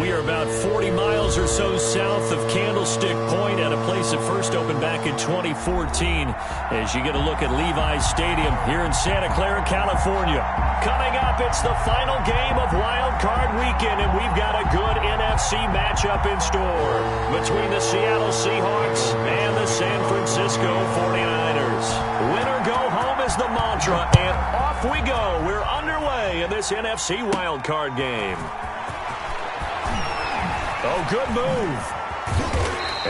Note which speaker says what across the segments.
Speaker 1: We are about 40 miles or so south of Candlestick Point at a place that first opened back in 2014 as you get a look at Levi's Stadium here in Santa Clara, California. Coming up, it's the final game of Wild Card Weekend, and we've got a good NFC matchup in store between the Seattle Seahawks and the San Francisco 49ers. Winner go home is the mantra, and off we go. We're underway in this NFC Wild Card game. Oh, good move.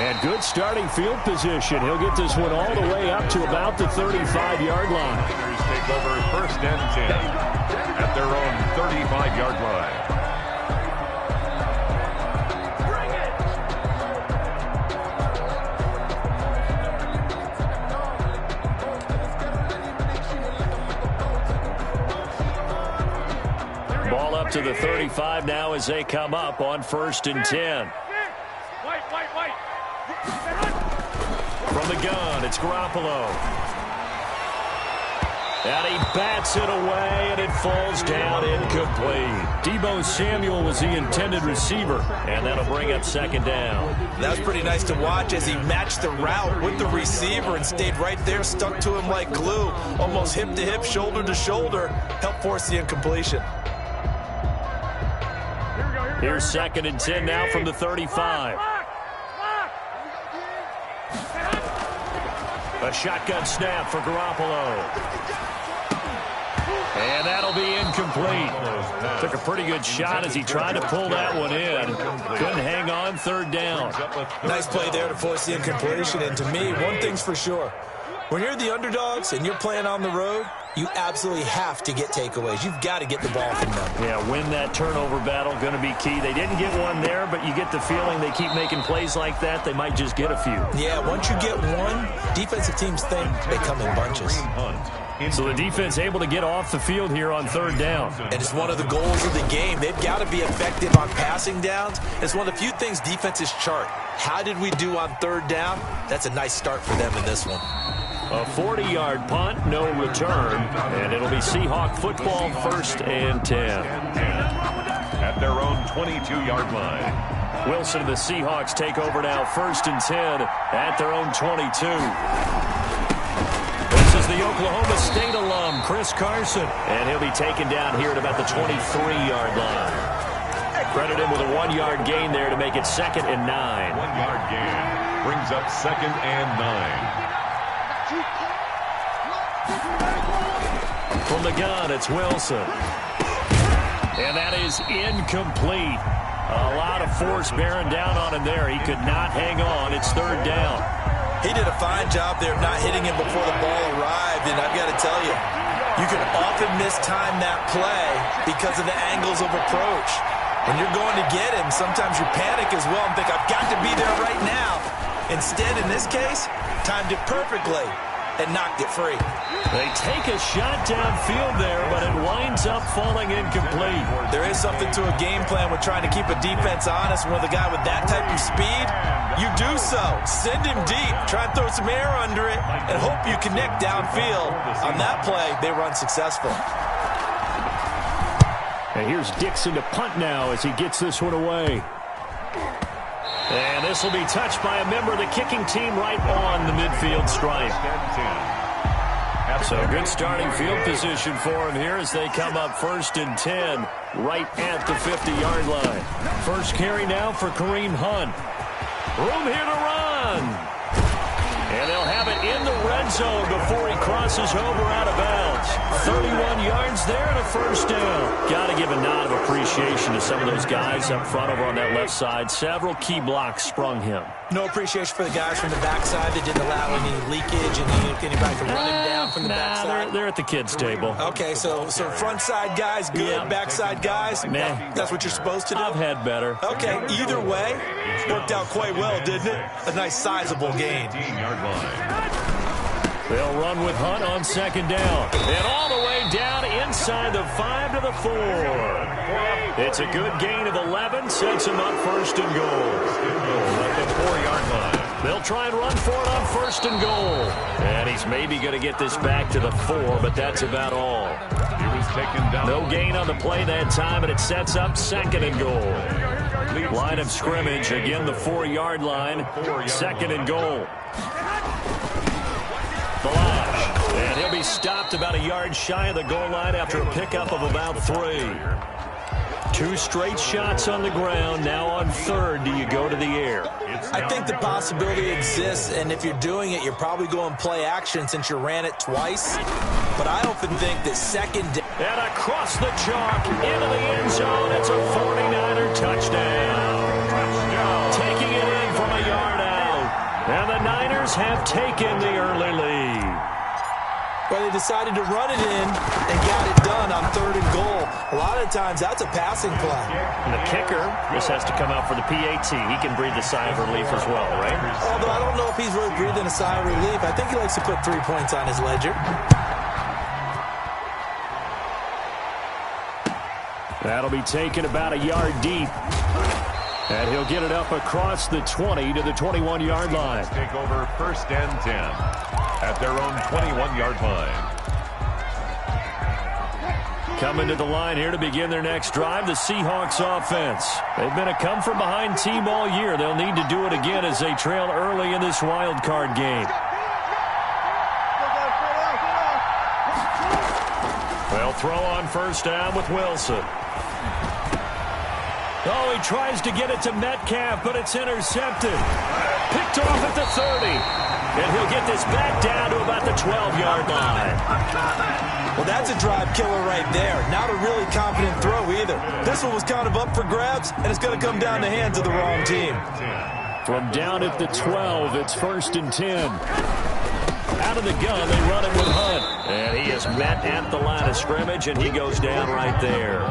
Speaker 1: And good starting field position. He'll get this one all the way up to about the 35-yard line.
Speaker 2: Take over first and 10 at their own 35-yard line.
Speaker 1: Ball up to the 35 now as they come up on first and 10. From the gun, it's Garoppolo. And he bats it away, and it falls down incomplete. Deebo Samuel was the intended receiver, and that'll bring up second down.
Speaker 3: That was pretty nice to watch as he matched the route with the receiver and stayed right there, stuck to him like glue, almost hip to hip, shoulder to shoulder, helped force the incompletion.
Speaker 1: Here's second and 10 now from the 35. A shotgun snap for Garoppolo. And that'll be incomplete. Took a pretty good shot as he tried to pull that one in. Couldn't hang on, third down.
Speaker 3: Nice play there to force the incompletion. And to me, one thing's for sure. When you're the underdogs and you're playing on the road, you absolutely have to get takeaways. You've got to get the ball from them.
Speaker 1: Yeah, win that turnover battle, going to be key. They didn't get one there, but you get the feeling they keep making plays like that, they might just get a few.
Speaker 3: Yeah, once you get one, defensive teams think they come in bunches.
Speaker 1: So the defense able to get off the field here on third down.
Speaker 3: And it's one of the goals of the game. They've got to be effective on passing downs. It's one of the few things defenses chart. How did we do on third down? That's a nice start for them in this one.
Speaker 1: A 40-yard punt, no return, and it'll be Seahawk football first and 10.
Speaker 2: At their own 22-yard line.
Speaker 1: Wilson and the Seahawks take over now first and 10 at their own 22. This is the Oklahoma State alum, Chris Carson, and he'll be taken down here at about the 23-yard line. Credit him with a 1-yard gain there to make it second and 9.
Speaker 2: 1-yard gain brings up second and 9.
Speaker 1: From the gun, it's Wilson. And that is incomplete. A lot of force bearing down on him there. He could not hang on. It's third down.
Speaker 3: He did a fine job there of not hitting him before the ball arrived. And I've got to tell you, you can often mistime that play because of the angles of approach. When you're going to get him, sometimes you panic as well and think, I've got to be there right now. Instead, in this case, timed it perfectly and knocked it free.
Speaker 1: They take a shot downfield there, but it winds up falling incomplete.
Speaker 3: There is something to a game plan with trying to keep a defense honest. When with a guy with that type of speed, you do so. Send him deep. Try and throw some air under it and hope you connect downfield. On that play, they run successful.
Speaker 1: And here's Dixon to punt now as he gets this one away. And this will be touched by a member of the kicking team right on the midfield stripe. So good starting field position for him here as they come up first and 10 right at the 50-yard line. First carry now for Kareem Hunt. Room here to run. And they'll have it in the red zone before he crosses over out of bounds. 31 yards there and a first down. Got to give a nod of appreciation to some of those guys up front over on that left side. Several key blocks sprung him.
Speaker 3: No appreciation for the guys from the backside that didn't allow any leakage and anybody to run him down from the backside.
Speaker 1: They're at the kids' table.
Speaker 3: Okay, so front side guys good,
Speaker 1: Yeah.
Speaker 3: backside guys,
Speaker 1: Meh.
Speaker 3: that's what you're supposed to do?
Speaker 1: I've had better.
Speaker 3: Okay, either way, worked out quite well, didn't it? A nice sizable gain.
Speaker 2: 15-yard line.
Speaker 1: They'll run with Hunt on second down. And all the way down inside the 5 to the 4. It's a good gain of 11. Sets him up first and goal.
Speaker 2: At the 4-yard line.
Speaker 1: They'll try and run for it on first and goal. And he's maybe going to get this back to the 4, but that's about all.
Speaker 2: Here is taken down.
Speaker 1: No gain on the play that time, and it sets up 2nd and goal. Line of scrimmage, again the 4-yard line. 2nd and goal. Balazs, and he'll be stopped about a yard shy of the goal line after a pickup of about 3. 2 straight shots on the ground. Now on 3rd, do you go to the air?
Speaker 3: I think the possibility exists, and if you're doing it, you're probably going play action since you ran it twice. But I often think that 2nd down.
Speaker 1: And across the chalk, into the end zone. It's a 49er touchdown. Taking it in from a yard out. And the Niners have taken the early lead.
Speaker 3: Well, they decided to run it in and got it done on 3rd and goal. A lot of times, that's a passing play.
Speaker 1: And the kicker, this has to come out for the PAT. He can breathe a sigh of relief as well, right?
Speaker 3: Although I don't know if he's really breathing a sigh of relief. I think he likes to put 3 points on his ledger.
Speaker 1: That'll be taken about a yard deep. And he'll get it up across the 20 to the 21-yard line.
Speaker 2: Take over 1st and 10 at their own 21-yard line.
Speaker 1: Coming to the line here to begin their next drive, the Seahawks offense. They've been a come-from-behind team all year. They'll need to do it again as they trail early in this wild card game. They'll throw on 1st down with Wilson. Oh, he tries to get it to Metcalf, but it's intercepted. Picked off at the 30. And he'll get this back down to about the 12-yard line.
Speaker 3: Well, that's a drive killer right there. Not a really confident throw either. This one was kind of up for grabs, and it's going to come down the hands of the wrong team.
Speaker 1: From down at the 12, it's 1st and 10. Out of the gun, they run it with Hunt. And he is met at the line of scrimmage, and he goes down right there.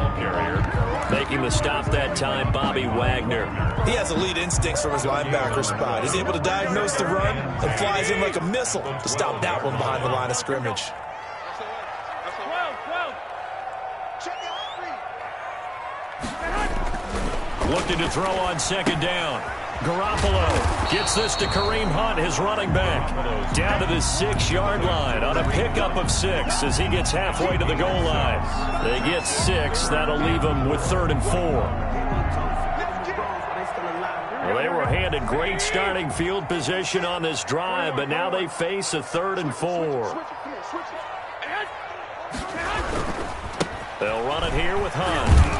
Speaker 1: Making the stop that time, Bobby Wagner.
Speaker 3: He has elite instincts from his linebacker spot. He's able to diagnose the run and flies in like a missile to stop that one behind the line of scrimmage.
Speaker 1: Looking to throw on 2nd down. Garoppolo gets this to Kareem Hunt, his running back. Down to the 6-yard line on a pickup of 6 as he gets halfway to the goal line. They get 6. That'll leave them with 3rd and 4. Well, they were handed great starting field position on this drive, but now they face a 3rd and 4. They'll run it here with Hunt.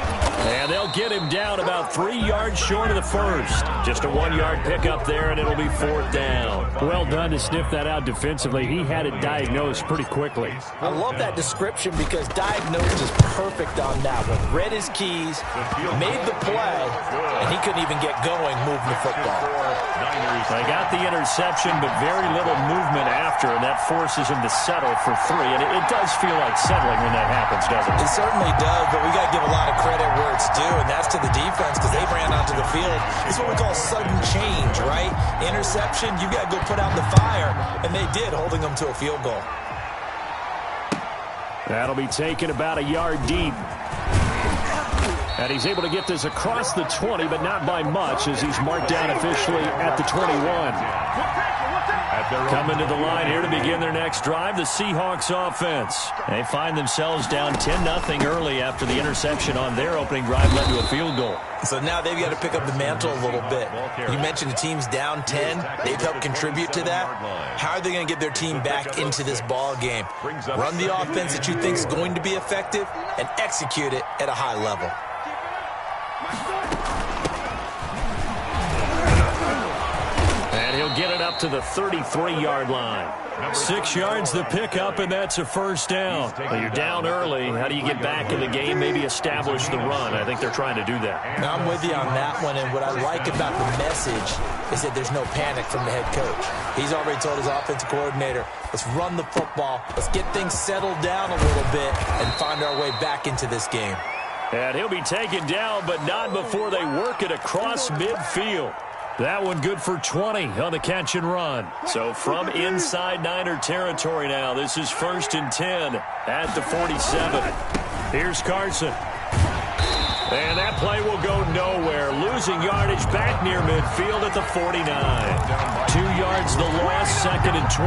Speaker 1: And they'll get him down about 3 yards short of the 1st. Just a 1-yard pickup there, and it'll be 4th down. Well done to sniff that out defensively. He had it diagnosed pretty quickly.
Speaker 3: I love that description because diagnosed is perfect on that one. Read his keys, made the play, and he couldn't even get going moving the football.
Speaker 1: They got the interception, but very little movement after, and that forces him to settle for 3. And it does feel like settling when that happens, doesn't it?
Speaker 3: It certainly does, but we got to give a lot of credit where it's due, and that's to the defense because they ran onto the field. It's what we call sudden change, right? Interception, you got to go put out the fire, and they did, holding them to a field goal.
Speaker 1: That'll be taken about a yard deep. And he's able to get this across the 20, but not by much as he's marked down officially at the 21. Coming to the line here to begin their next drive, the Seahawks offense. They find themselves down 10-0 early after the interception on their opening drive led to a field goal.
Speaker 3: So now they've got to pick up the mantle a little bit. You mentioned the team's down 10. They've helped contribute to that. How are they going to get their team back into this ball game? Run the offense that you think is going to be effective and execute it at a high level.
Speaker 1: And he'll get it up to the 33-yard line. 6 yards the pickup, and that's a 1st down. Well, you're down early. How do you get back in the game, maybe establish the run? I think they're trying to do that.
Speaker 3: Now, I'm with you on that one, and what I like about the message is that there's no panic from the head coach. He's already told his offensive coordinator, let's run the football, let's get things settled down a little bit and find our way back into this game.
Speaker 1: And he'll be taken down, but not before they work it across midfield. That one good for 20 on the catch and run. So from inside Niner territory now, this is 1st and 10 at the 47. Here's Carson. And that play will go nowhere. Losing yardage back near midfield at the 49. 2 yards the loss, 2nd and 12.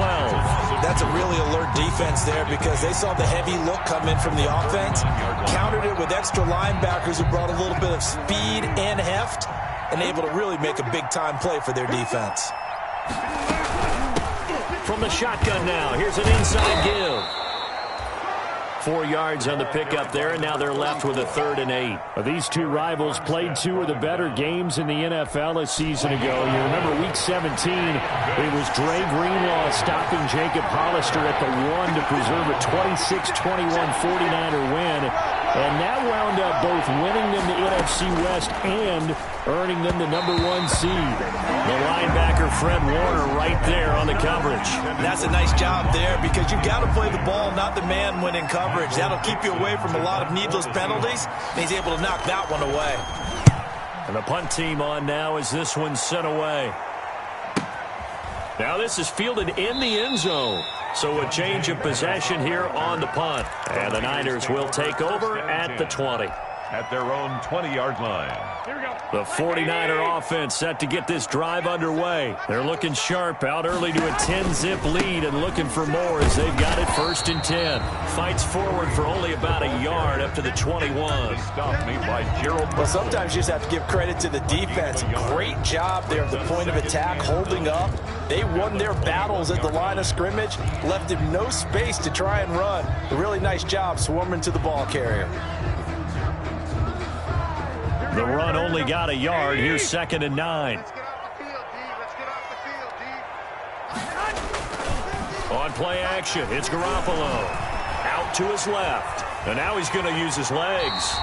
Speaker 3: That's a really alert defense there because they saw the heavy look come in from the offense, countered it with extra linebackers who brought a little bit of speed and heft, and able to really make a big-time play for their defense.
Speaker 1: From the shotgun now, here's an inside give. 4 yards on the pickup there, and now they're left with a 3rd and 8.
Speaker 4: These two rivals played 2 of the better games in the NFL a season ago. You remember Week 17, it was Dre Greenlaw stopping Jacob Hollister at the 1 to preserve a 26-21 49er win. And that wound up both winning them the NFC West and earning them the #1 seed.
Speaker 1: The linebacker Fred Warner right there on the coverage.
Speaker 3: And that's a nice job there because you've got to play the ball, not the man when in coverage. That'll keep you away from a lot of needless penalties. And he's able to knock that one away.
Speaker 1: And the punt team on now as this one's sent away. Now this is fielded in the end zone. So a change of possession here on the punt. And the Niners will take over at the 20.
Speaker 2: At their own 20-yard line.
Speaker 1: The 49er offense set to get this drive underway. They're looking sharp, out early to a 10-zip lead and looking for more as they've got it 1st and 10. Fights forward for only about a yard up to the 21.
Speaker 2: Stop made by Gerald.
Speaker 3: Well, sometimes you just have to give credit to the defense. Great job there at the point of attack, holding up. They won their battles at the line of scrimmage, left him no space to try and run. A really nice job swarming to the ball carrier.
Speaker 1: The run only got a yard. Here's 2nd and 9. On play action, it's Garoppolo. Out to his left. And now he's going to use his legs.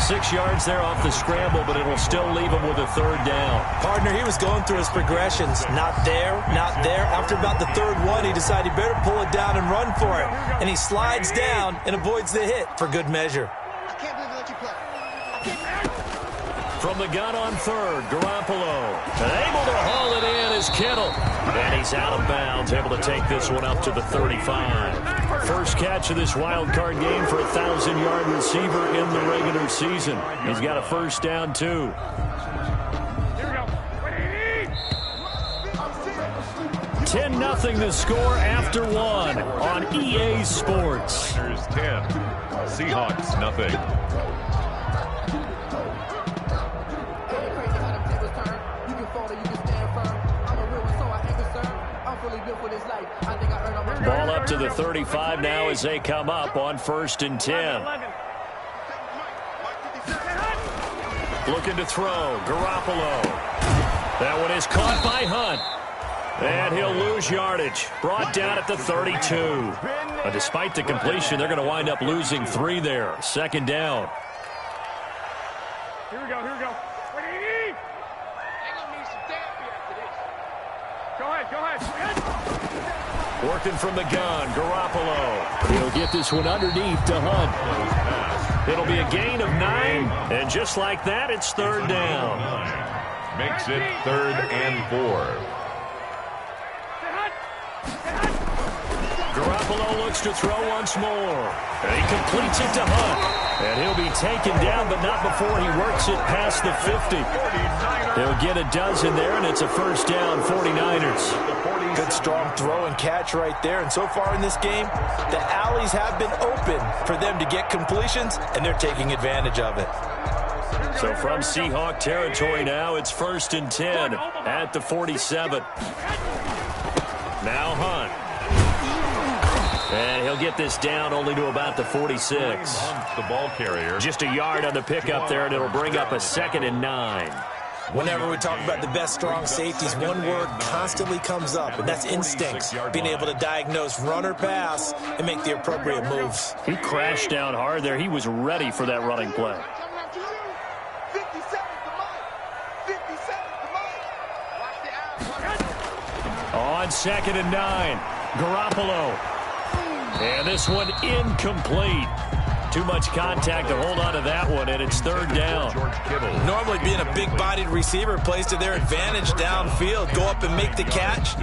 Speaker 1: 6 yards there off the scramble, but it'll still leave him with a 3rd down.
Speaker 3: Partner, he was going through his progressions. Not there, not there. After about the 3rd one, he decided he better pull it down and run for it. And he slides down and avoids the hit for good measure.
Speaker 1: From the gun on 3rd, Garoppolo. And able to haul it in is Kittle. And he's out of bounds, able to take this one up to the 35. First catch of this wild card game for a 1,000-yard receiver in the regular season. He's got a 1st down, too.
Speaker 2: Here
Speaker 1: 10-0 the score after 1 on EA Sports.
Speaker 2: Niners 10, Seahawks nothing.
Speaker 1: Ball up to the 35 now as they come up on 1st and 10. Looking to throw. Garoppolo. That one is caught by Hunt. And he'll lose yardage. Brought down at the 32. But despite the completion, they're going to wind up losing 3 there. 2nd down.
Speaker 5: Here we go, here we go. What do you need? They're going to need some therapy after this. Go ahead.
Speaker 1: Working from the gun, Garoppolo. He'll get this one underneath to Hunt. It'll be a gain of 9, and just like that, it's 3rd down.
Speaker 2: Makes it 3rd and 4.
Speaker 1: Garoppolo looks to throw once more. And he completes it to Hunt. And he'll be taken down, but not before he works it past the 50. He'll get a dozen there, and it's a 1st down, 49ers.
Speaker 3: Good strong throw and catch right there. And so far in this game, the alleys have been open for them to get completions, and they're taking advantage of it.
Speaker 1: So from Seahawk territory now, it's 1st and 10 at the 47. Now Hunt. And he'll get this down only to about the 46.
Speaker 2: The ball carrier.
Speaker 1: Just a yard on the pickup there, and it'll bring up a 2nd and 9.
Speaker 3: Whenever we talk about the best strong safeties, one word constantly comes up, and that's instincts. Being able to diagnose run or pass and make the appropriate moves.
Speaker 1: He crashed down hard there. He was ready for that running play. On 2nd and 9, Garoppolo. And this one incomplete. Too much contact to hold on to that one, and it's 3rd down.
Speaker 3: Normally being a big-bodied receiver plays to their advantage downfield. Go up and make the catch,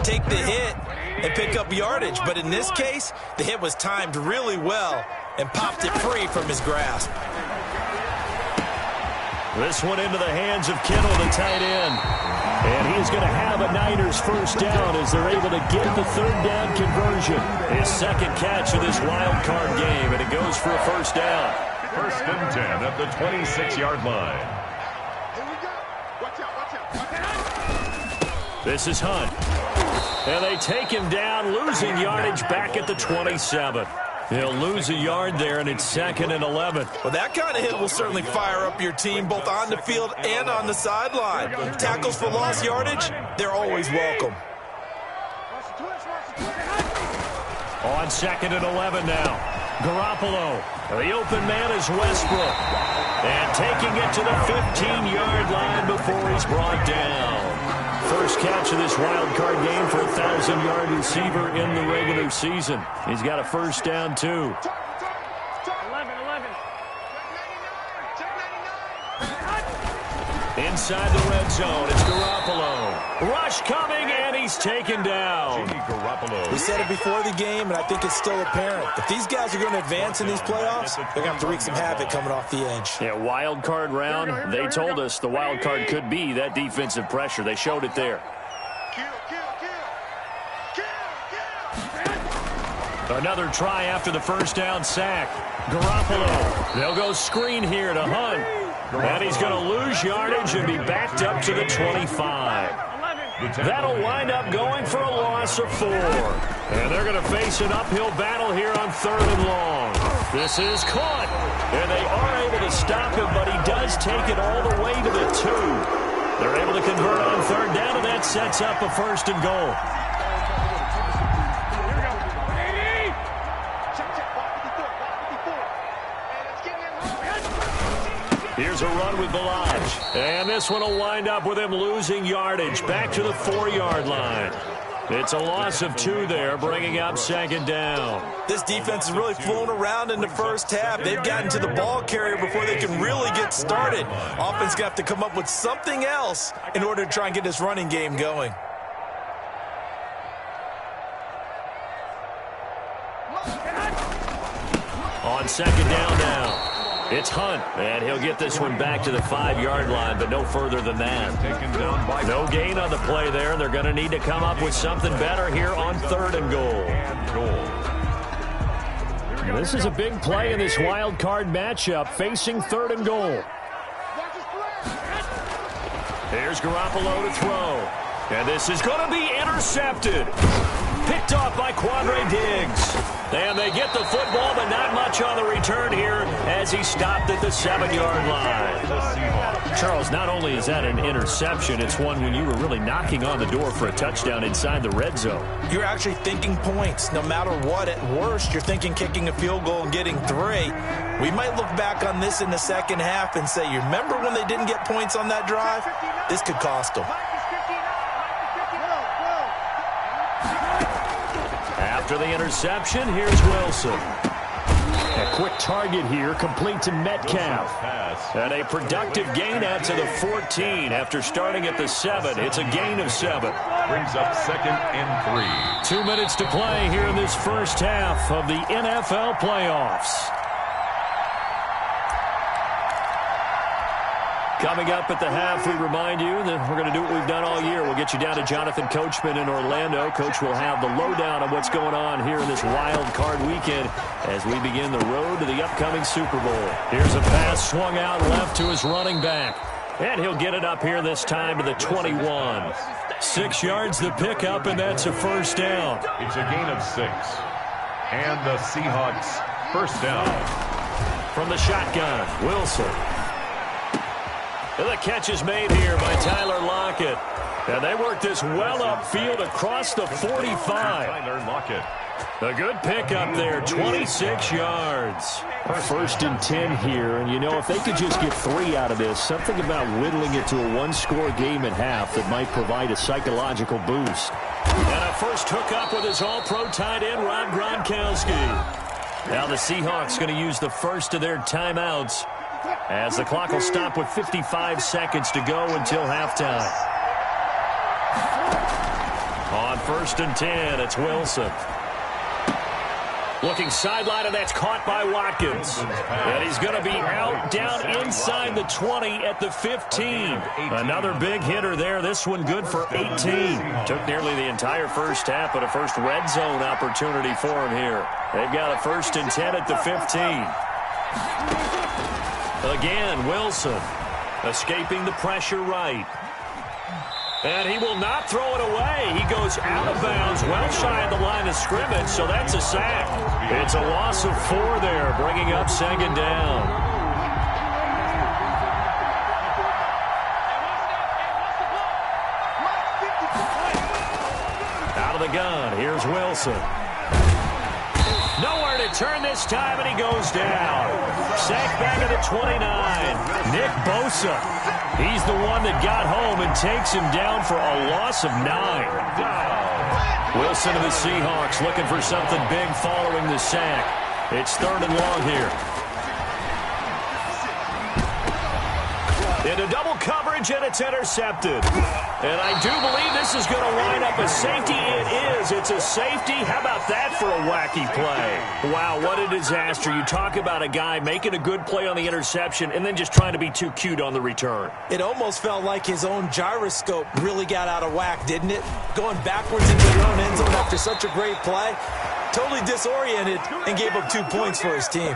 Speaker 3: take the hit, and pick up yardage. But in this case, the hit was timed really well and popped it free from his grasp.
Speaker 1: This one into the hands of Kittle, the tight end. And he's going to have a Niners first down as they're able to get the third down conversion. His second catch of this wild card game, and it goes for a first down.
Speaker 2: First and 10 at the 26-yard line.
Speaker 5: Here we go. Watch out, watch out.
Speaker 1: This is Hunt. And they take him down, losing yardage back at the 27. He'll lose a yard there, and it's 2nd and 11.
Speaker 3: Well, that kind of hit will certainly fire up your team both on the field and on the sideline. Tackles for lost yardage, they're always welcome.
Speaker 1: On 2nd and 11 now. Garoppolo. The open man is Westbrook. And taking it to the 15-yard line before he's brought down. First catch of this wild card game for a 1,000-yard receiver in the regular season. He's got a first down, too.
Speaker 5: 11.
Speaker 1: Inside the red zone, it's Garoppolo. Rush coming, and he's taken down.
Speaker 3: We said it before the game, and I think it's still apparent. If these guys are going to advance in these playoffs, they're going to have to wreak some havoc coming off the edge.
Speaker 1: Yeah, wild card round. They told us the wild card could be that defensive pressure. They showed it there. Another try after the first down sack. Garoppolo. They'll go screen here to Hunt. And he's going to lose yardage and be backed up to the 25. That'll wind up going for a loss of 4. And they're going to face an uphill battle here on 3rd and long. This is caught. And they are able to stop him, but he does take it all the way to the 2. They're able to convert on 3rd down, and that sets up a 1st and goal. Here's a run with Balaj. And this one will wind up with him losing yardage back to the 4-yard line. It's a loss of 2 there, bringing up 2nd down.
Speaker 3: This defense has really flown around in the first half. They've gotten to the ball carrier before they can really get started. Offense going to have to come up with something else in order to try and get this running game going.
Speaker 1: On 2nd down now. It's Hunt, and he'll get this one back to the 5-yard line, but no further than that. No gain on the play there. They're going to need to come up with something better here on 3rd and goal. This is a big play in this wild card matchup, facing 3rd and goal. Here's Garoppolo to throw. And this is going to be intercepted. Picked off by Quandre Diggs. And they get the football, but not much on the return here as he stopped at the 7-yard line. Charles, not only is that an interception, it's one when you were really knocking on the door for a touchdown inside the red zone.
Speaker 3: You're actually thinking points. No matter what, at worst, you're thinking kicking a field goal and getting 3. We might look back on this in the second half and say, you remember when they didn't get points on that drive? This could cost them.
Speaker 1: After the interception, here's Wilson. A quick target here, complete to Metcalf. And a productive gain out to the 14 after starting at the 7. It's a gain of 7.
Speaker 2: Brings up 2nd and
Speaker 1: 3. 2 minutes to play here in this first half of the NFL playoffs. Coming up at the half, we remind you that we're going to do what we've done all year. We'll get you down to Jonathan Coachman in Orlando. Coach will have the lowdown on what's going on here in this wild card weekend as we begin the road to the upcoming Super Bowl. Here's a pass swung out left to his running back. And he'll get it up here this time to the 21. 6 yards the pickup, and that's a first down.
Speaker 2: It's a gain of 6. And the Seahawks first down.
Speaker 1: From the shotgun, Wilson. And the catch is made here by Tyler Lockett. And they work this well upfield across the 45.
Speaker 2: Tyler Lockett.
Speaker 1: A good pickup there, 26 yards.
Speaker 4: First and 10 here, and you know, if they could just get 3 out of this, something about whittling it to a 1-score game at half that might provide a psychological boost.
Speaker 1: And a first hookup with his all-pro tight end, Rob Gronkowski. Now the Seahawks going to use the first of their timeouts as the clock will stop with 55 seconds to go until halftime. On 1st and 10, it's Wilson. Looking sideline, and that's caught by Watkins. And he's going to be out down inside the 20 at the 15. Another big hitter there. This one good for 18. Took nearly the entire first half, but a first red zone opportunity for him here. They've got a 1st and 10 at the 15. Again, Wilson escaping the pressure right. And he will not throw it away. He goes out of bounds, well shy of the line of scrimmage, so that's a sack. It's a loss of 4 there, bringing up 2nd down. Out of the gun, here's Wilson. Nowhere to turn this time, and he goes down. Sacked back at the 29. Nick Bosa. He's the one that got home and takes him down for a loss of 9. Wilson of the Seahawks looking for something big following the sack. It's 3rd and long here. Into double coverage, and it's intercepted. And I do believe this is going to wind up a safety. It is. It's a safety. How about that for a wacky play? Wow, what a disaster. You talk about a guy making a good play on the interception and then just trying to be too cute on the return.
Speaker 3: It almost felt like his own gyroscope really got out of whack, didn't it? Going backwards into your own end zone after such a great play. Totally disoriented and gave up 2 points for his team.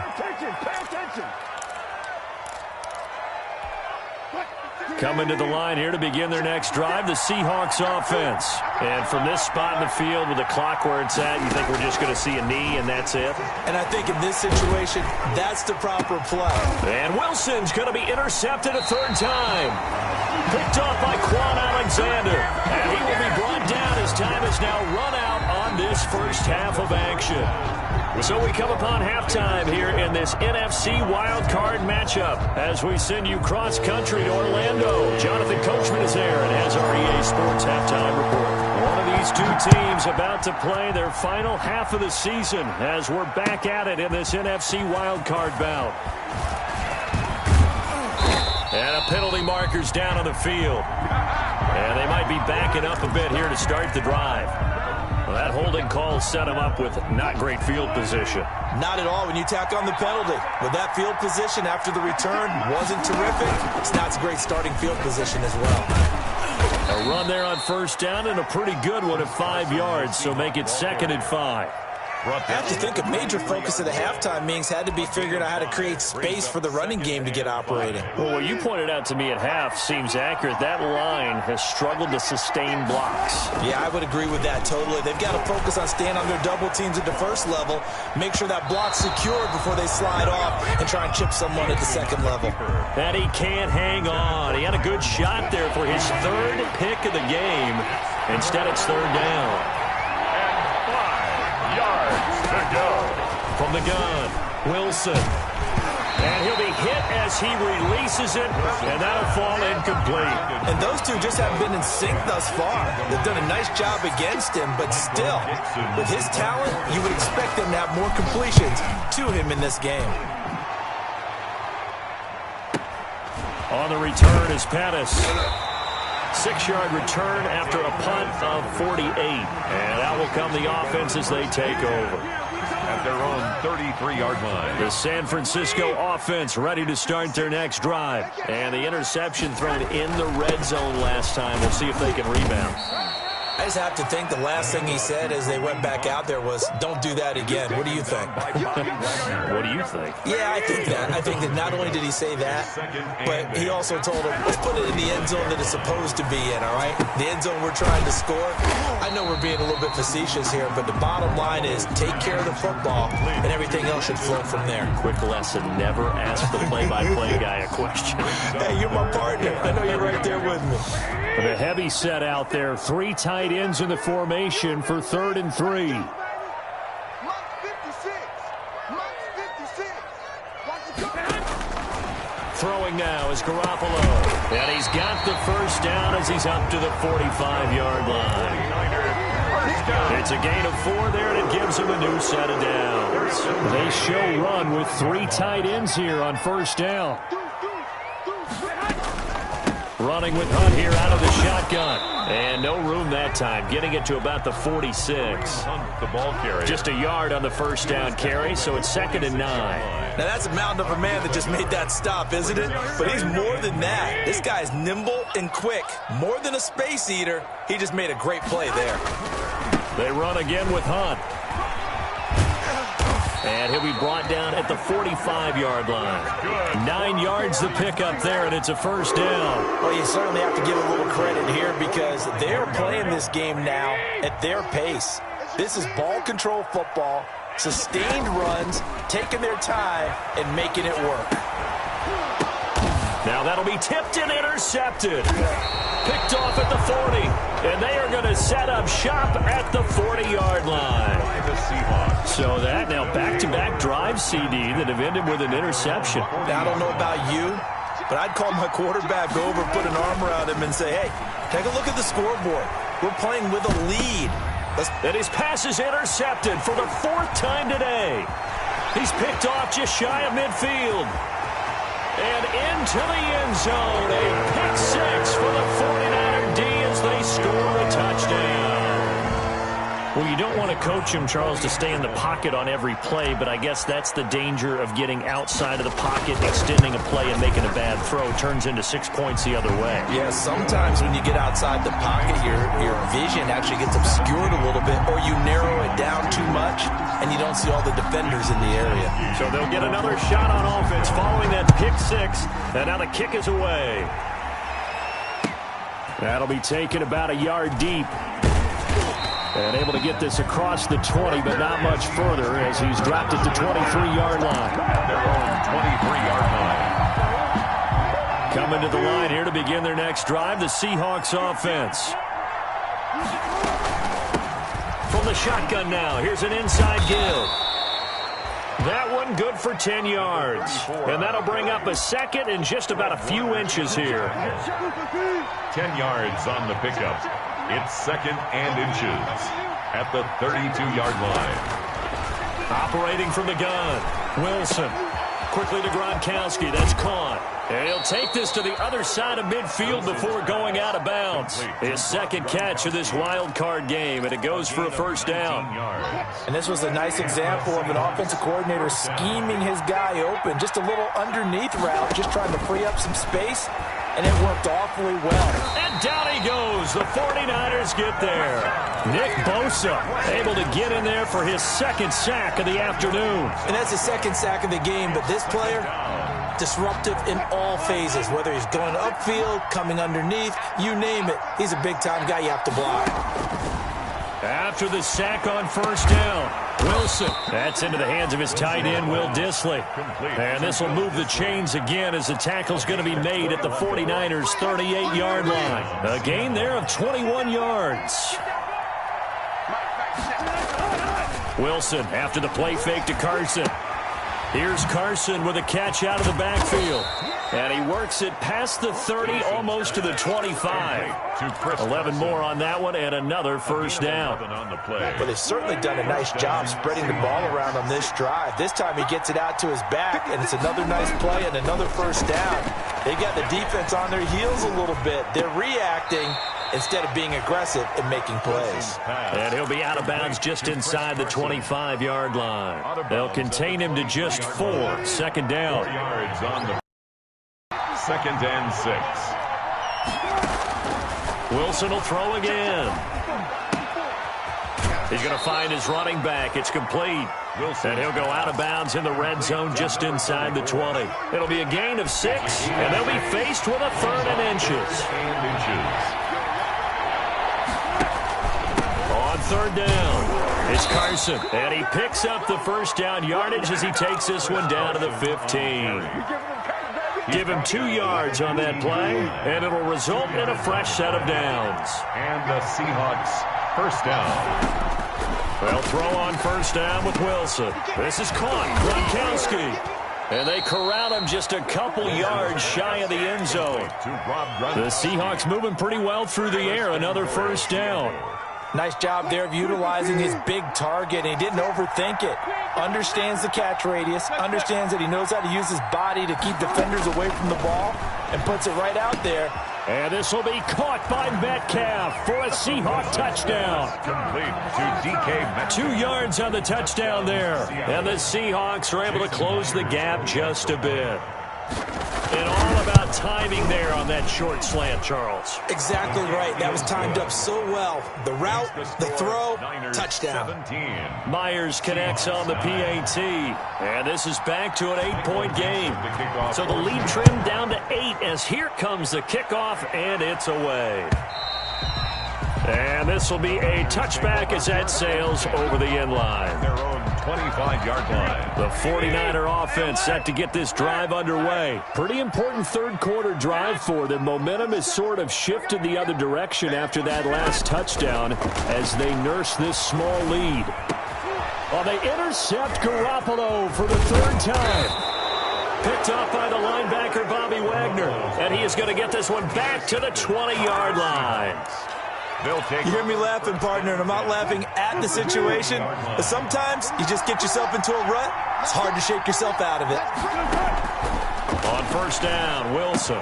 Speaker 1: Coming to the line here to begin their next drive, the Seahawks offense. And from this spot in the field with the clock where it's at, you think we're just going to see a knee and that's it?
Speaker 3: And I think in this situation, that's the proper play.
Speaker 1: And Wilson's going to be intercepted a 3rd time. Picked off by Quan Alexander. And he will be brought down as time is now run out on this first half of action. So we come upon halftime here in this NFC wildcard matchup as we send you cross-country to Orlando. Jonathan Coachman is there and has our EA Sports halftime report. One of these 2 teams about to play their final half of the season as we're back at it in this NFC wildcard bout. And a penalty marker's down on the field. And they might be backing up a bit here to start the drive. Well, that holding call set him up with not great field position.
Speaker 3: Not at all when you tack on the penalty. With that field position after the return wasn't terrific. It's not a great starting field position as well.
Speaker 1: A run there on 1st down and a pretty good one at 5 yards, so make it 2nd and 5.
Speaker 3: I have to think a major focus of the halftime meetings had to be figuring out how to create space for the running game to get operating.
Speaker 1: Well, what you pointed out to me at half seems accurate. That line has struggled to sustain blocks.
Speaker 3: Yeah, I would agree with that totally. They've got to focus on staying under double teams at the 1st level, make sure that block's secured before they slide off and try and chip someone at the 2nd level.
Speaker 1: And he can't hang on. He had a good shot there for his 3rd pick of the game. Instead, it's 3rd down. From the gun, Wilson. And he'll be hit as he releases it, and that'll fall incomplete.
Speaker 3: And those two just haven't been in sync thus far. They've done a nice job against him, but still, with his talent, you would expect them to have more completions to him in this game.
Speaker 1: On the return is Pettis. 6-yard return after a punt of 48. And out will come the offense as they take over.
Speaker 2: At their own 33-yard line.
Speaker 1: The San Francisco offense ready to start their next drive. And the interception thrown in the red zone last time. We'll see if they can rebound.
Speaker 3: I just have to think the last thing he said as they went back out there was, don't do that again. What do you think?
Speaker 1: What do you think?
Speaker 3: Yeah, I think that. I think that not only did he say that, but he also told him, let's put it in the end zone that it's supposed to be in, all right? The end zone we're trying to score. I know we're being a little bit facetious here, but the bottom line is take care of the football, and everything else should flow from there.
Speaker 1: Quick lesson, never ask the play-by-play guy a question.
Speaker 3: Hey, you're my partner. I know you're right there with me.
Speaker 1: The heavy set out there. 3 tight ends in the formation for 3rd and 3. Throwing now is Garoppolo. And he's got the 1st down as he's up to the 45-yard line. It's a gain of 4 there, and it gives him a new set of downs. They show run with 3 tight ends here on 1st down. Running with Hunt here out of the shotgun. And no room that time, getting it to about the 46.
Speaker 2: Hunt, the ball carrier.
Speaker 1: Just a yard on the first down carry, so it's 2nd and 9.
Speaker 3: Now, that's a mountain of a man that just made that stop, isn't it? But he's more than that. This guy's nimble and quick. More than a space eater. He just made a great play there.
Speaker 1: They run again with Hunt. And he'll be brought down at the 45-yard line. 9 yards to pick up there, and it's a first down.
Speaker 3: Well, you certainly have to give a little credit here because they're playing this game now at their pace. This is ball control football, sustained runs, taking their time, and making it work.
Speaker 1: Now that'll be tipped and intercepted. Picked off at the 40. And they are going to set up shop at the 40-yard line.
Speaker 2: The Seahawks.
Speaker 1: So that now back-to-back drive, CD, that have ended with an interception.
Speaker 3: Now, I don't know about you, but I'd call my quarterback over, put an arm around him, and say, hey, take a look at the scoreboard. We're playing with a lead.
Speaker 1: And his pass is intercepted for the 4th time today. He's picked off just shy of midfield. And into the end zone, a pick 6 for the 49er D as they score a touchdown. Well, you don't want to coach him, Charles, to stay in the pocket on every play, but I guess that's the danger of getting outside of the pocket, extending a play, and making a bad throw. Turns into 6 points the other way.
Speaker 3: Yeah, sometimes when you get outside the pocket, your vision actually gets obscured a little bit, or you narrow it down too much, and you don't see all the defenders in the area.
Speaker 1: So they'll get another shot on offense following that pick 6, and now the kick is away. That'll be taken about a yard deep. And able to get this across the 20, but not much further as he's dropped it to 23-yard line.
Speaker 2: At their own 23-yard line.
Speaker 1: Coming to the line here to begin their next drive, the Seahawks offense. From the shotgun now, here's an inside give. That one good for 10 yards. And that'll bring up a 2nd and just about a few inches here.
Speaker 2: 10 yards on the pickup. It's 2nd and inches at the 32-yard line.
Speaker 1: Operating from the gun, Wilson. Quickly to Gronkowski. That's caught. And he'll take this to the other side of midfield before going out of bounds. His 2nd catch of this wild card game, and it goes for a first down.
Speaker 3: And this was a nice example of an offensive coordinator scheming his guy open. Just a little underneath route, just trying to free up some space. And it worked awfully well.
Speaker 1: And down he goes. The 49ers get there. Nick Bosa able to get in there for his 2nd sack of the afternoon.
Speaker 3: And that's his 2nd sack of the game. But this player, disruptive in all phases. Whether he's going upfield, coming underneath, you name it. He's a big-time guy you have to block.
Speaker 1: After the sack on first down, Wilson. That's into the hands of his tight end, Will Dissly. And this will move the chains again as the tackle's going to be made at the 49ers' 38-yard line. A gain there of 21 yards. Wilson after the play fake to Carson. Here's Carson with a catch out of the backfield. And he works it past the 30, almost to the 25. 11 more on that one, and another first down.
Speaker 3: But they've certainly done a nice job spreading the ball around on this drive. This time he gets it out to his back, and it's another nice play and another first down. They've got the defense on their heels a little bit. They're reacting instead of being aggressive and making plays.
Speaker 1: And he'll be out of bounds just inside the 25-yard line. They'll contain him to just 4. 2nd down.
Speaker 2: 4 yards on the 2nd and 6.
Speaker 1: Wilson will throw again. He's going to find his running back. It's complete. And he'll go out of bounds in the red zone just inside the 20. It'll be a gain of 6, and they'll be faced with a 3rd and inches. On 3rd down, it's Carson. And he picks up the first down yardage as he takes this one down to the 15. Give him 2 yards on that play, and it'll result in a fresh set of downs.
Speaker 2: And the Seahawks first down.
Speaker 1: They'll throw on first down with Wilson. This is caught. Gronkowski. And they corral him just a couple yards shy of the end zone. The Seahawks moving pretty well through the air. Another first down.
Speaker 3: Nice job there of utilizing his big target, and he didn't overthink it. Understands the catch radius, understands that he knows how to use his body to keep defenders away from the ball, and puts it right out there
Speaker 4: And this will be caught by Metcalf for a Seahawk touchdown.
Speaker 2: Complete to DK Metcalf.
Speaker 1: 2 yards on the touchdown there. And the Seahawks are able to close the gap just a bit. And all about timing there on that short slant, Charles.
Speaker 3: Exactly right. That was timed up so well. The route, the throw, touchdown.
Speaker 2: 17.
Speaker 1: Myers connects on the PAT. And this is back to an 8-point game. So the lead trimmed down to 8 as here comes the kickoff, and it's away. And this will be a touchback as that sails over the end line.
Speaker 2: Their own 25-yard line.
Speaker 1: The 49er offense set to get this drive underway. Pretty important third-quarter drive for them. Momentum has sort of shifted the other direction after that last touchdown as they nurse this small lead. Well, they intercept Garoppolo for the 3rd time. Picked off by the linebacker, Bobby Wagner. And he is going to get this one back to the 20-yard line.
Speaker 3: You hear me laughing, partner, and I'm not laughing at the situation, but sometimes you just get yourself into a rut. It's hard to shake yourself out of it.
Speaker 1: On first down, Wilson.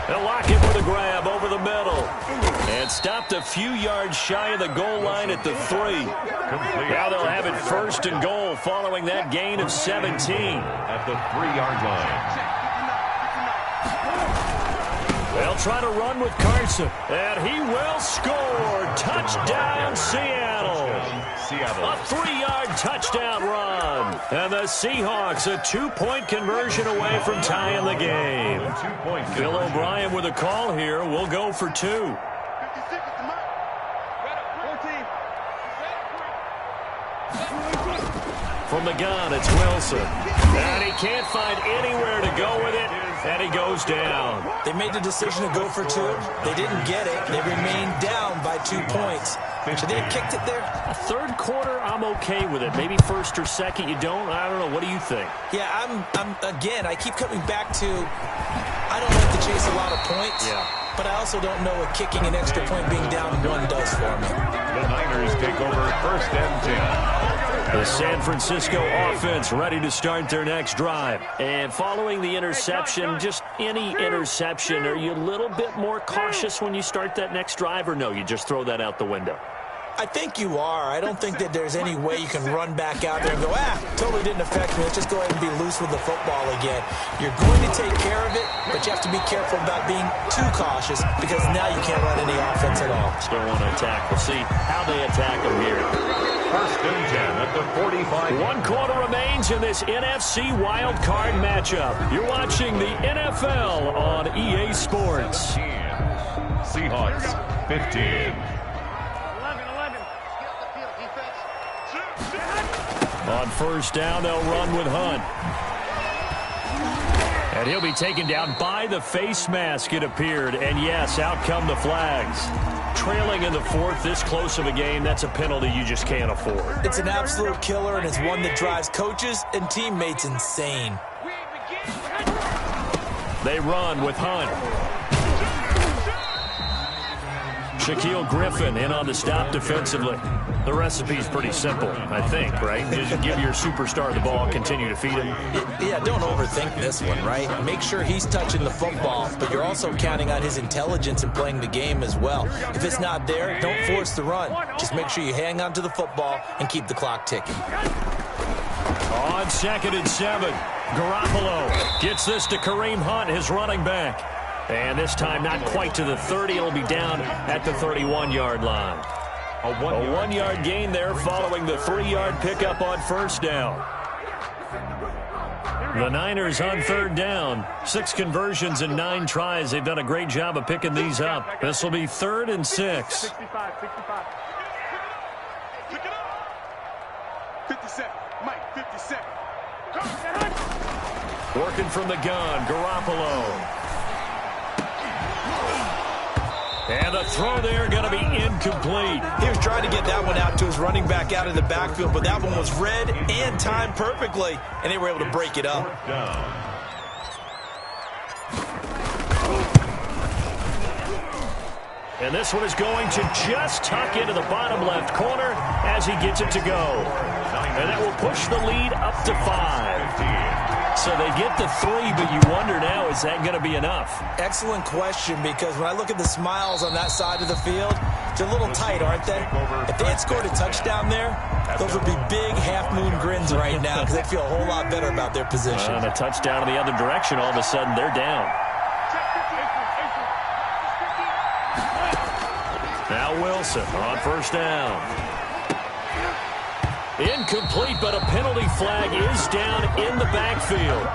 Speaker 1: They'll lock him with a grab over the middle. And stopped a few yards shy of the goal line at the 3. Now they'll have it 1st and goal following that gain of 17.
Speaker 2: At the 3-yard line.
Speaker 1: They'll try to run with Carson, and he will score. Touchdown, Seattle. A 3-yard touchdown run. And the Seahawks a 2-point conversion away from tying the game. Bill O'Brien with a call here. We'll go for 2. From the gun, it's Wilson. And he can't find anywhere to go with it, and he goes down.
Speaker 3: They made the decision to go for 2. They didn't get it. They remained down by 2 points. Should they have kicked it there?
Speaker 1: A third quarter, I'm okay with it. Maybe first or second, you don't. I don't know. What do you think?
Speaker 3: Yeah, again, I keep coming back to I don't like to chase a lot of points.
Speaker 1: Yeah.
Speaker 3: But I also don't know what kicking an extra point being down 1 does for me.
Speaker 2: The Niners take over 1st and 10.
Speaker 1: The San Francisco offense ready to start their next drive. And following the interception, just any interception, are you a little bit more cautious when you start that next drive, or no, you just throw that out the window?
Speaker 3: I think you are. I don't think that there's any way you can run back out there and go, totally didn't affect me. Let's just go ahead and be loose with the football again. You're going to take care of it, but you have to be careful about being too cautious because now you can't run any offense at all.
Speaker 1: Still want to attack. We'll see how they attack them here.
Speaker 2: 1st and 10 at the 45.
Speaker 1: 1 quarter remains in this NFC wild card matchup. You're watching the NFL on EA Sports.
Speaker 2: Seahawks 15.
Speaker 1: On first down, they'll run with Hunt. And he'll be taken down by the face mask, it appeared. And yes, out come the flags. Trailing in the 4th, this close of a game, that's a penalty you just can't afford.
Speaker 3: It's an absolute killer, and it's one that drives coaches and teammates insane.
Speaker 1: They run with Hunt. Shaquille Griffin in on the stop defensively. The recipe's pretty simple, I think, right? Just give your superstar the ball, continue to feed him.
Speaker 3: Yeah, don't overthink this one, right? Make sure he's touching the football, but you're also counting on his intelligence in playing the game as well. If it's not there, don't force the run. Just make sure you hang on to the football and keep the clock ticking.
Speaker 1: On 2nd and 7, Garoppolo gets this to Kareem Hunt, his running back. And this time not quite to the 30. It'll be down at the 31-yard line. A 1-yard gain there following the 3-yard pickup on first down. The Niners on 3rd down. 6 conversions and 9 tries. They've done a great job of picking these up. This will be 3rd and 6.
Speaker 5: 65. 57. Mike, 57.
Speaker 1: Working from the gun, Garoppolo. And the throw there going to be incomplete.
Speaker 3: He was trying to get that one out to his running back out of the backfield, but that one was read and timed perfectly, and they were able to break it up.
Speaker 1: And this one is going to just tuck into the bottom left corner as he gets it to go. And that will push the lead up to 5. So they get the 3, but you wonder now is that going to be enough?
Speaker 3: Excellent question, because when I look at the smiles on that side of the field, they're a little tight, aren't they? If they had scored a touchdown there, those would be big half-moon grins right now because they'd feel a whole lot better about their position.
Speaker 1: And a touchdown in the other direction, all of a sudden they're down. Now Wilson on first down. Incomplete, but a penalty flag is down in the backfield.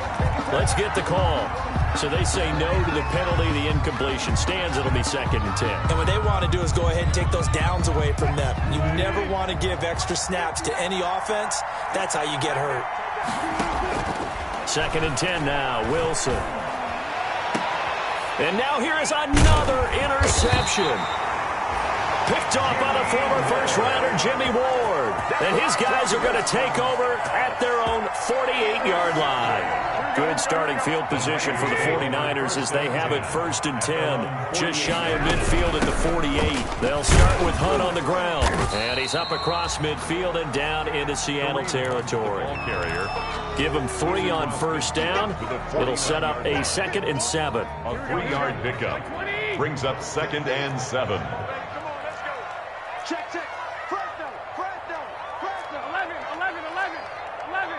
Speaker 1: Let's get the call. So they say no to the penalty. The incompletion stands. It'll be 2nd and 10.
Speaker 3: And what they want to do is go ahead and take those downs away from them. You never want to give extra snaps to any offense. That's how you get hurt.
Speaker 1: 2nd and 10 now. Wilson. And now here is another interception. Picked off by the former first-rounder Jimmy Ward. And his guys are going to take over at their own 48-yard line. Good starting field position for the 49ers as they have it 1st and 10. Just shy of midfield at the 48. They'll start with Hunt on the ground. And he's up across midfield and down into Seattle territory. Give him 3 on first down. It'll set up a 2nd and 7.
Speaker 2: A 3-yard pickup brings up 2nd and 7.
Speaker 5: Check. First down. 11.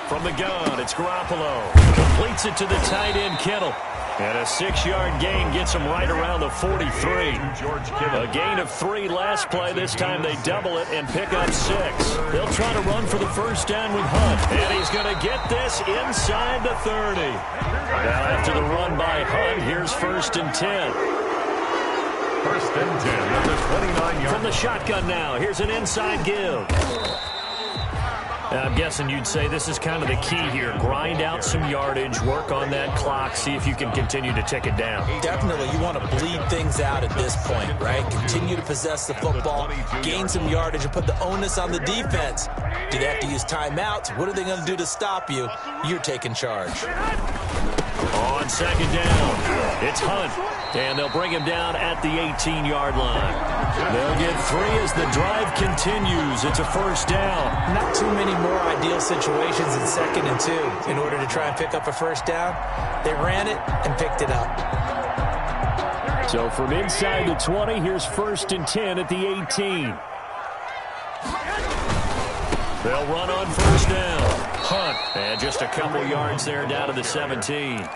Speaker 1: From the gun, it's Garoppolo. Completes it to the tight end, Kittle. And a 6-yard gain gets him right around the 43. A gain of 3 last play. This time they double it and pick up 6. They'll try to run for the first down with Hunt. And he's going to get this inside the 30. Now after the run by Hunt, here's 1st and 10.
Speaker 2: 1st and 10 at the 29-yard.
Speaker 1: From the shotgun now, here's an inside give. I'm guessing you'd say this is kind of the key here. Grind out some yardage, work on that clock, see if you can continue to tick it down.
Speaker 3: Definitely, you want to bleed things out at this point, right? Continue to possess the football, gain some yardage, and put the onus on the defense. Do they have to use timeouts? What are they going to do to stop you? You're taking charge.
Speaker 1: On 2nd down, it's Hunt, and they'll bring him down at the 18-yard line. They'll get 3 as the drive continues. It's a 1st down.
Speaker 3: Not too many more ideal situations in 2nd and 2 in order to try and pick up a 1st down. They ran it and picked it up.
Speaker 4: So from inside the 20, here's 1st and 10 at the 18.
Speaker 1: They'll run on 1st down. Hunt, and just a couple yards there down to the 17.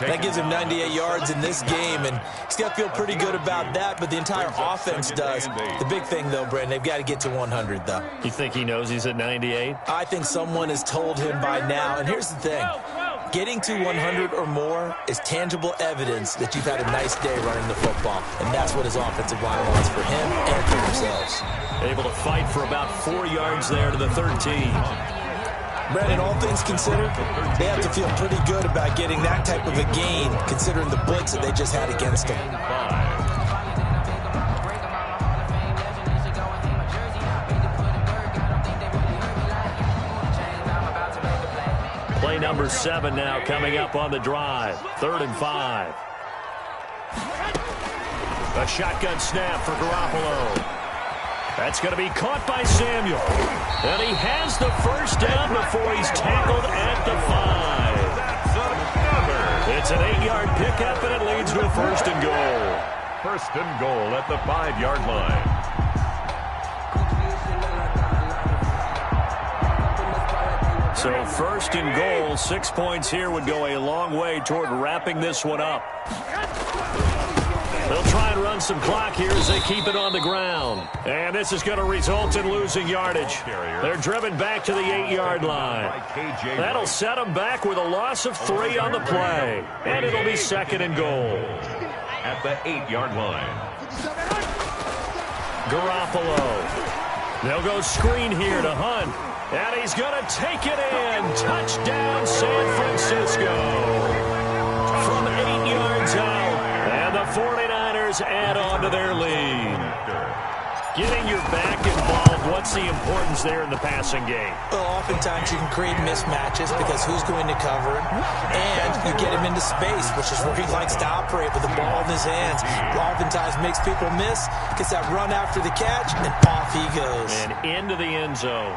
Speaker 3: That gives him 98 yards in this game, and he's got to feel pretty good about that, but the entire offense does. The big thing, though, Brandon, they've got to get to 100, though.
Speaker 1: You think he knows he's at 98?
Speaker 3: I think someone has told him by now, and here's the thing. Getting to 100 or more is tangible evidence that you've had a nice day running the football, and that's what his offensive line wants for him and for themselves.
Speaker 1: Able to fight for about 4 yards there to the 13.
Speaker 3: Brandon, all things considered, they have to feel pretty good about getting that type of a gain, considering the blitz that they just had against them.
Speaker 1: Play number 7 now coming up on the drive. 3rd and 5. A shotgun snap for Garoppolo. That's going to be caught by Samuel. And he has the 1st down before he's tackled at the 5. It's an 8-yard pickup, and it leads to a 1st and goal.
Speaker 2: 1st and goal at the 5-yard line.
Speaker 1: So 1st and goal, 6 points here would go a long way toward wrapping this one up. They'll try and run some clock here as they keep it on the ground. And this is going to result in losing yardage. They're driven back to the 8-yard line. That'll set them back with a loss of 3 on the play. And it'll be 2nd and goal.
Speaker 2: At the 8-yard line.
Speaker 1: Garoppolo. They'll go screen here to Hunt. And he's going to take it in. Touchdown, San Francisco. From 8 yards out. And the 49ers add on to their lead. Getting your back involved, what's the importance there in the passing game?
Speaker 3: Well, oftentimes you can create mismatches because who's going to cover him, and you get him into space, which is where he likes to operate with the ball in his hands. Oftentimes makes people miss, gets that run after the catch, and off he goes.
Speaker 1: And into the end zone.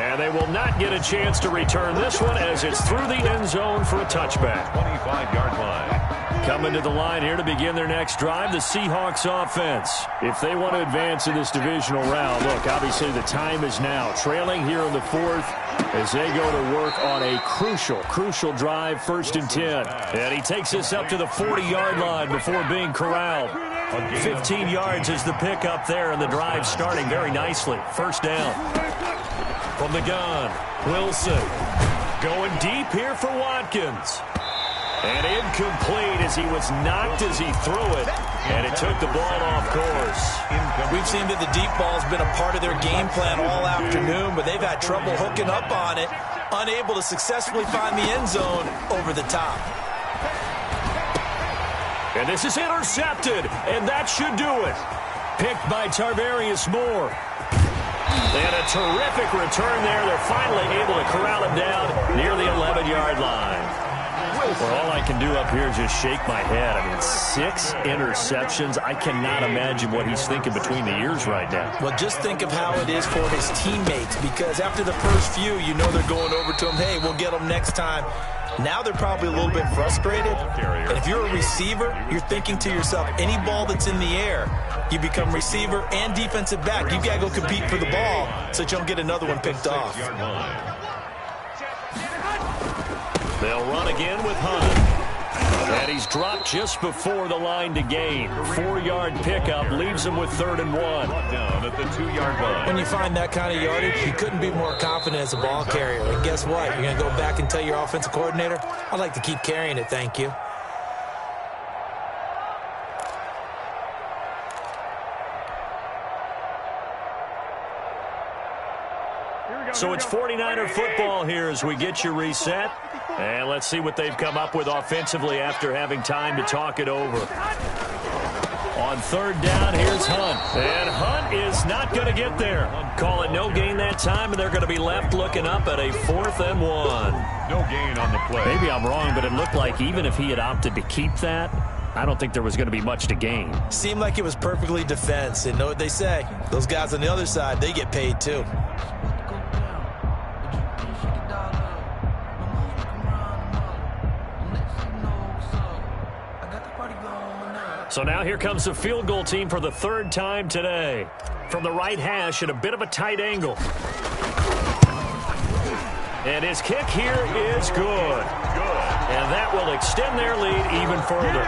Speaker 1: And they will not get a chance to return this one as it's through the end zone for a touchback.
Speaker 2: 25-yard line.
Speaker 1: Coming to the line here to begin their next drive, the Seahawks offense. If they want to advance in this divisional round, look, obviously the time is now. Trailing here in the fourth as they go to work on a crucial drive, 1st and 10. And he takes this up to the 40-yard line before being corralled. 15 yards is the pickup there, and the drive starting very nicely. 1st down. From the gun, Wilson going deep here for Watkins. And incomplete as he was knocked as he threw it, and it took the ball off course.
Speaker 3: We've seen that the deep ball's been a part of their game plan all afternoon, but they've had trouble hooking up on it, unable to successfully find the end zone over the top.
Speaker 1: And this is intercepted, and that should do it. Picked by Tarvarius Moore. And a terrific return there. They're finally able to corral him down near the 11-yard line. Well, all I can do up here is just shake my head. I mean, 6 interceptions. I cannot imagine what he's thinking between the ears right now.
Speaker 3: Well, just think of how it is for his teammates, because after the first few, you know they're going over to him, hey, we'll get him next time. Now they're probably a little bit frustrated. And if you're a receiver, you're thinking to yourself, any ball that's in the air, you become receiver and defensive back. You've got to go compete for the ball so that you don't get another one picked off.
Speaker 1: They'll run again with Hunt. And he's dropped just before the line to gain. 4-yard pickup leaves him with 3rd and 1.
Speaker 2: Down at the 2-yard line.
Speaker 3: When you find that kind of yardage, you couldn't be more confident as a ball carrier. And guess what? You're going to go back and tell your offensive coordinator, I'd like to keep carrying it, thank you.
Speaker 1: So it's 49er football here as we get you reset. And let's see what they've come up with offensively after having time to talk it over. On 3rd down, here's Hunt. And Hunt is not going to get there. Call it no gain that time, and they're going to be left looking up at a 4th and 1.
Speaker 2: No gain on the play.
Speaker 1: Maybe I'm wrong, but it looked like even if he had opted to keep that, I don't think there was going to be much to gain.
Speaker 3: Seemed like it was perfectly defense. And know what they say? Those guys on the other side, they get paid too.
Speaker 1: So now here comes the field goal team for the 3rd time today. From the right hash at a bit of a tight angle. And his kick here is good. And that will extend their lead even further.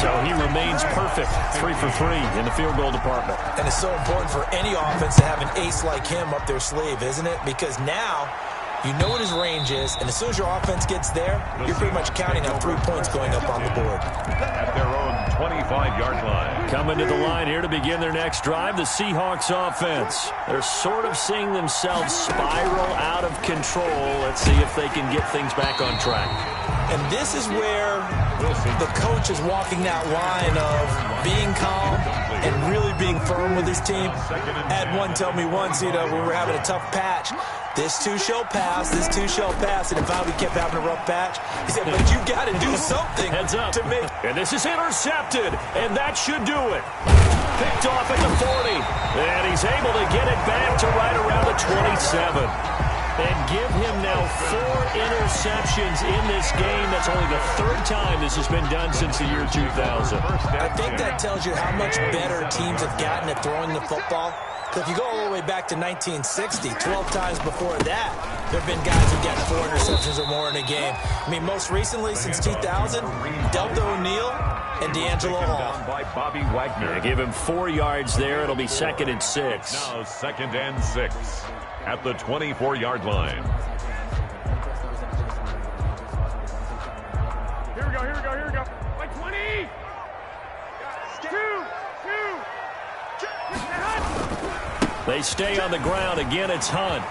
Speaker 1: So he remains perfect. 3 for 3 in the field goal department.
Speaker 3: And it's so important for any offense to have an ace like him up their sleeve, isn't it? Because now you know what his range is, and as soon as your offense gets there, you're pretty much counting on 3 points going up on the board.
Speaker 2: At their own 25-yard line.
Speaker 1: Coming to the line here to begin their next drive, the Seahawks offense. They're sort of seeing themselves spiral out of control. Let's see if they can get things back on track.
Speaker 3: And this is where the coach is walking that line of being calm and really being firm with his team. I had one tell me once, when we're having a tough patch, this too shall pass, this too shall pass. And if we kept having a rough patch, he said, but you got to do something.
Speaker 1: Heads up.
Speaker 3: To make.
Speaker 1: And this is intercepted, and that should do it. Picked off at the 40, and he's able to get it back to right around the 27. And give him now 4 interceptions in this game. That's only the 3rd time this has been done since the year 2000.
Speaker 3: I think that tells you how much better teams have gotten at throwing the football. Because if you go all the way back to 1960, 12 times before that, there have been guys who've gotten 4 interceptions or more in a game. I mean, most recently, since 2000, Delta O'Neal and D'Angelo Hall.
Speaker 2: By Bobby Wagner.
Speaker 1: Yeah, give him 4 yards there. It'll be 2nd and 6.
Speaker 2: Now 2nd and 6 at the 24-yard line.
Speaker 5: Here we go. Like 20. 2.
Speaker 1: They stay on the ground. Again, it's Hunt.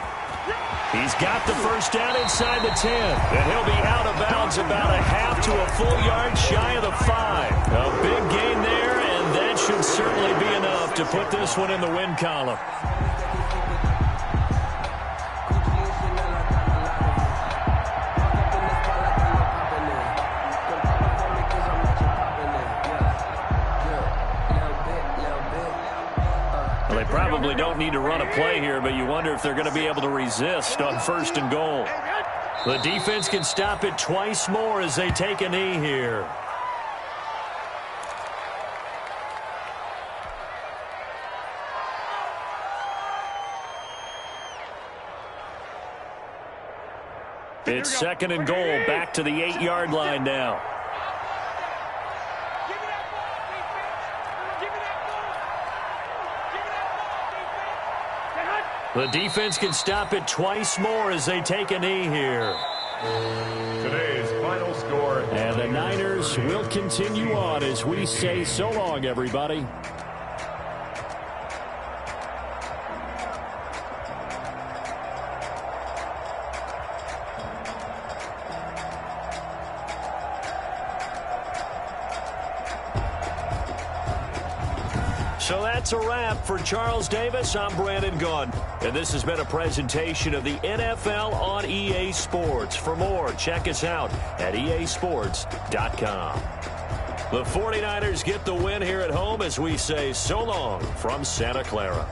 Speaker 1: He's got the first down inside the 10. And he'll be out of bounds about a half to a full yard shy of the 5. A big gain there, and that should certainly be enough to put this one in the win column. probably don't need to run a play here, but you wonder if they're going to be able to resist on 1st and goal. The defense can stop it twice more as they take a knee here. It's 2nd and goal, back to the 8-yard line now. The defense can stop it twice more as they take a knee here.
Speaker 2: Today's final score.
Speaker 4: And the Niners will continue on as we say so long, everybody.
Speaker 1: So that's a wrap for Charles Davis. I'm Brandon Gunn. And this has been a presentation of the NFL on EA Sports. For more, check us out at easports.com. The 49ers get the win here at home as we say so long from Santa Clara.